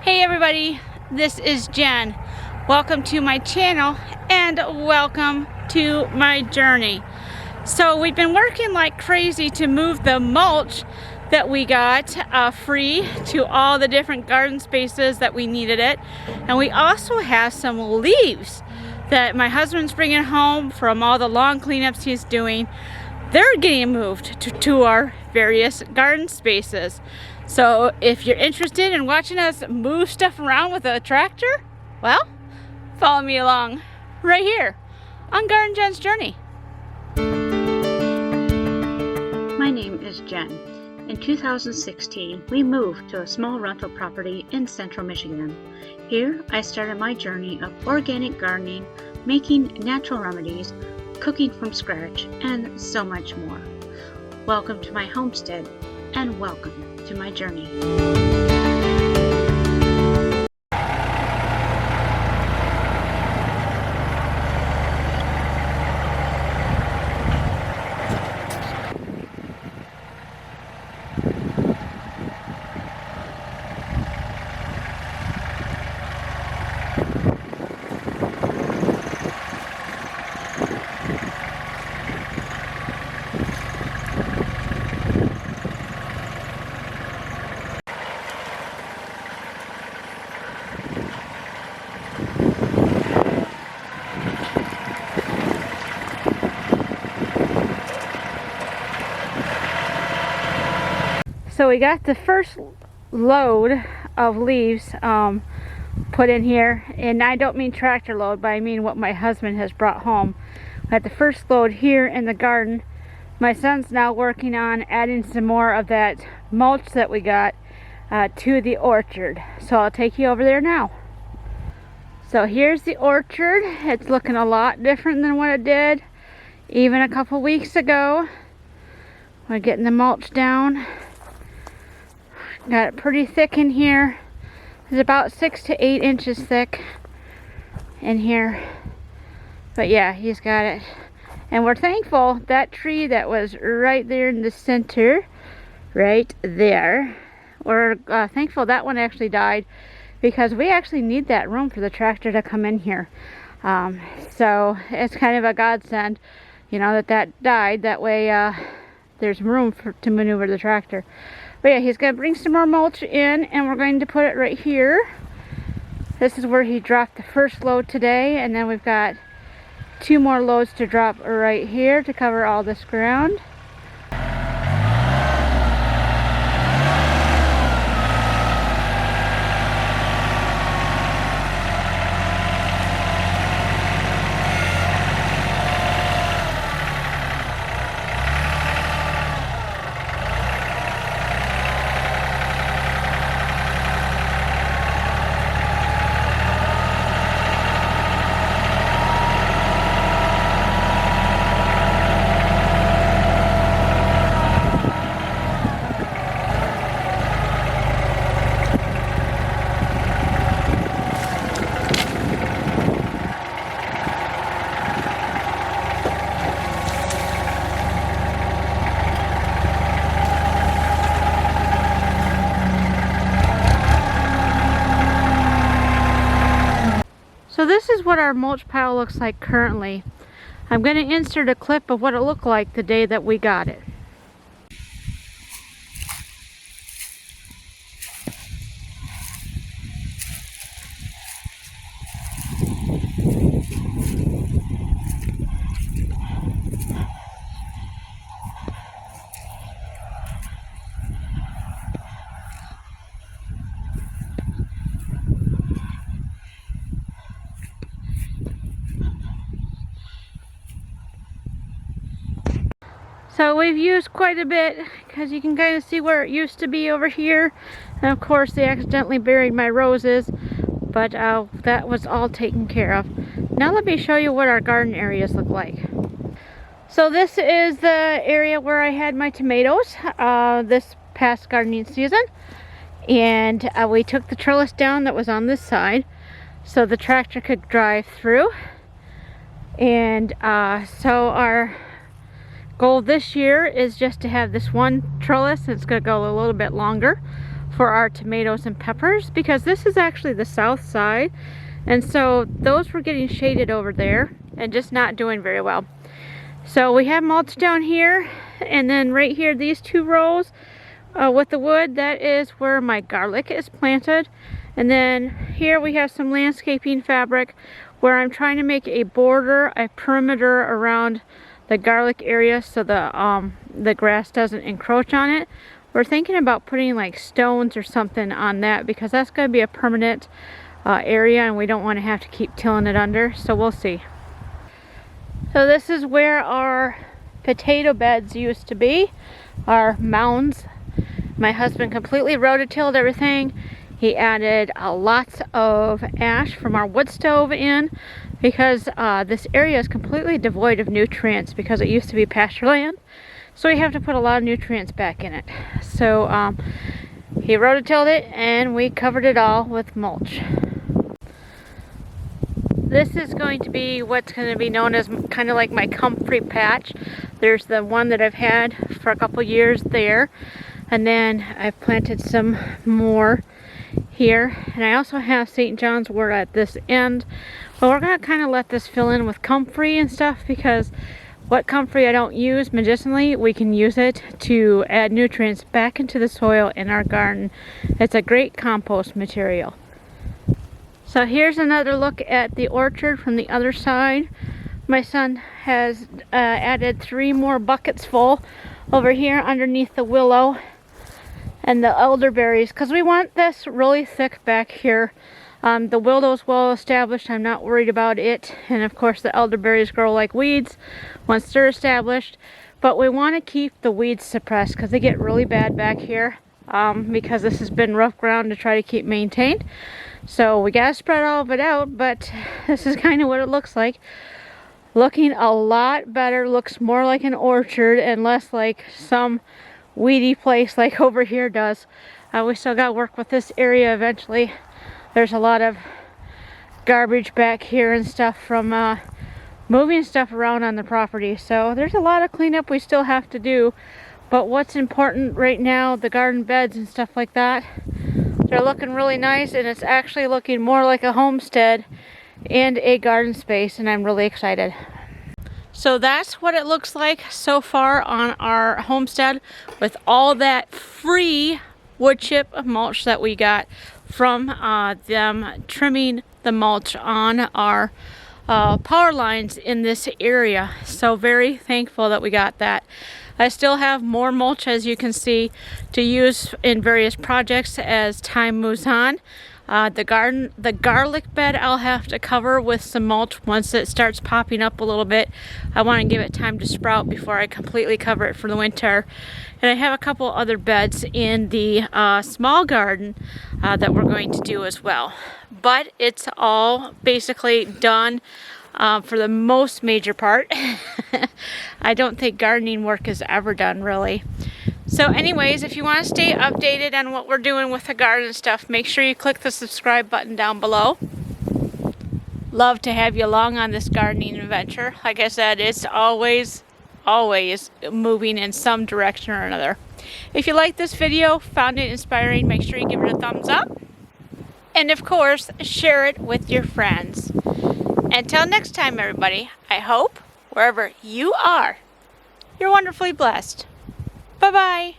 Hey everybody, this is Jen. Welcome to my channel and welcome to my journey. So we've been working like crazy to move the mulch that we got free to all the different garden spaces that we needed it. And we also have some leaves that my husband's bringing home from all the lawn cleanups he's doing. They're getting moved to our various garden spaces. So if you're interested in watching us move stuff around with a tractor, well, follow me along right here on Garden Jen's Journey. My name is Jen. In 2016, we moved to a small rental property in central Michigan. Here, I started my journey of organic gardening, making natural remedies, cooking from scratch, and so much more. Welcome to my homestead, and welcome to my journey. So we got the first load of leaves put in here, and I don't mean tractor load, but I mean what my husband has brought home. We got the first load here in the garden. My son's now working on adding some more of that mulch that we got to the orchard. So I'll take you over there now. So here's the orchard. It's looking a lot different than what it did even a couple weeks ago. We're getting the mulch down. Got it pretty thick in here. It's about 6 to 8 inches thick in here. But yeah, he's got it. And we're thankful that tree that was right there in the center, right there, we're thankful that one actually died, because we actually need that room for the tractor to come in here. So it's kind of a godsend, you know, that died. That way there's room to maneuver the tractor. But yeah, he's going to bring some more mulch in, and we're going to put it right here. This is where he dropped the first load today, and then we've got 2 more loads to drop right here to cover all this ground. So this is what our mulch pile looks like currently. I'm going to insert a clip of what it looked like the day that we got it. So we've used quite a bit, because you can kind of see where it used to be over here. And of course they accidentally buried my roses, but that was all taken care of. Now let me show you what our garden areas look like. So this is the area where I had my tomatoes this past gardening season. And we took the trellis down that was on this side so the tractor could drive through. And so our goal this year is just to have this one trellis. It's going to go a little bit longer for our tomatoes and peppers, because this is actually the south side, and so those were getting shaded over there and just not doing very well. So we have mulch down here, and then right here, these 2 rows with the wood, that is where my garlic is planted. And then here we have some landscaping fabric where I'm trying to make a border, a perimeter around the garlic area so the grass doesn't encroach on it. We're thinking about putting like stones or something on that, because that's going to be a permanent area and we don't want to have to keep tilling it under, so we'll see. So this is where our potato beds used to be, our mounds. My husband completely rototilled everything. He added lots of ash from our wood stove in, because this area is completely devoid of nutrients because it used to be pasture land. So we have to put a lot of nutrients back in it. So he rototilled it and we covered it all with mulch. This is going to be what's going to be known as kind of like my comfrey patch. There's the one that I've had for a couple years there, and then I've planted some more here, and I also have St. John's wort at this end, but we're going to kind of let this fill in with comfrey and stuff, because what comfrey I don't use medicinally, we can use it to add nutrients back into the soil in our garden. It's a great compost material. So here's another look at the orchard from the other side. My son has added 3 more buckets full over here underneath the willow and the elderberries, because we want this really thick back here. The willow's well established, I'm not worried about it, and of course the elderberries grow like weeds once they're established, but we want to keep the weeds suppressed because they get really bad back here, because this has been rough ground to try to keep maintained. So we gotta spread all of it out, but this is kind of what it looks like. Looking a lot better, looks more like an orchard and less like some weedy place like over here does. We still got to work with this area eventually. There's a lot of garbage back here and stuff from moving stuff around on the property, so there's a lot of cleanup we still have to do. But what's important right now, the garden beds and stuff like that, they're looking really nice, and it's actually looking more like a homestead and a garden space, and I'm really excited. So that's what it looks like so far on our homestead, with all that free wood chip mulch that we got from them trimming the mulch on our power lines in this area. So very thankful that we got that. I still have more mulch, as you can see, to use in various projects as time moves on. The garlic bed I'll have to cover with some mulch once it starts popping up a little bit. I want to give it time to sprout before I completely cover it for the winter. And I have a couple other beds in the small garden that we're going to do as well. But it's all basically done for the most major part. I don't think gardening work is ever done, really. So anyways, if you want to stay updated on what we're doing with the garden stuff, make sure you click the subscribe button down below. Love to have you along on this gardening adventure. Like I said, it's always moving in some direction or another. If you like this video, found it inspiring, make sure you give it a thumbs up. And of course, share it with your friends. Until next time, everybody, I hope, wherever you are, you're wonderfully blessed. Bye-bye.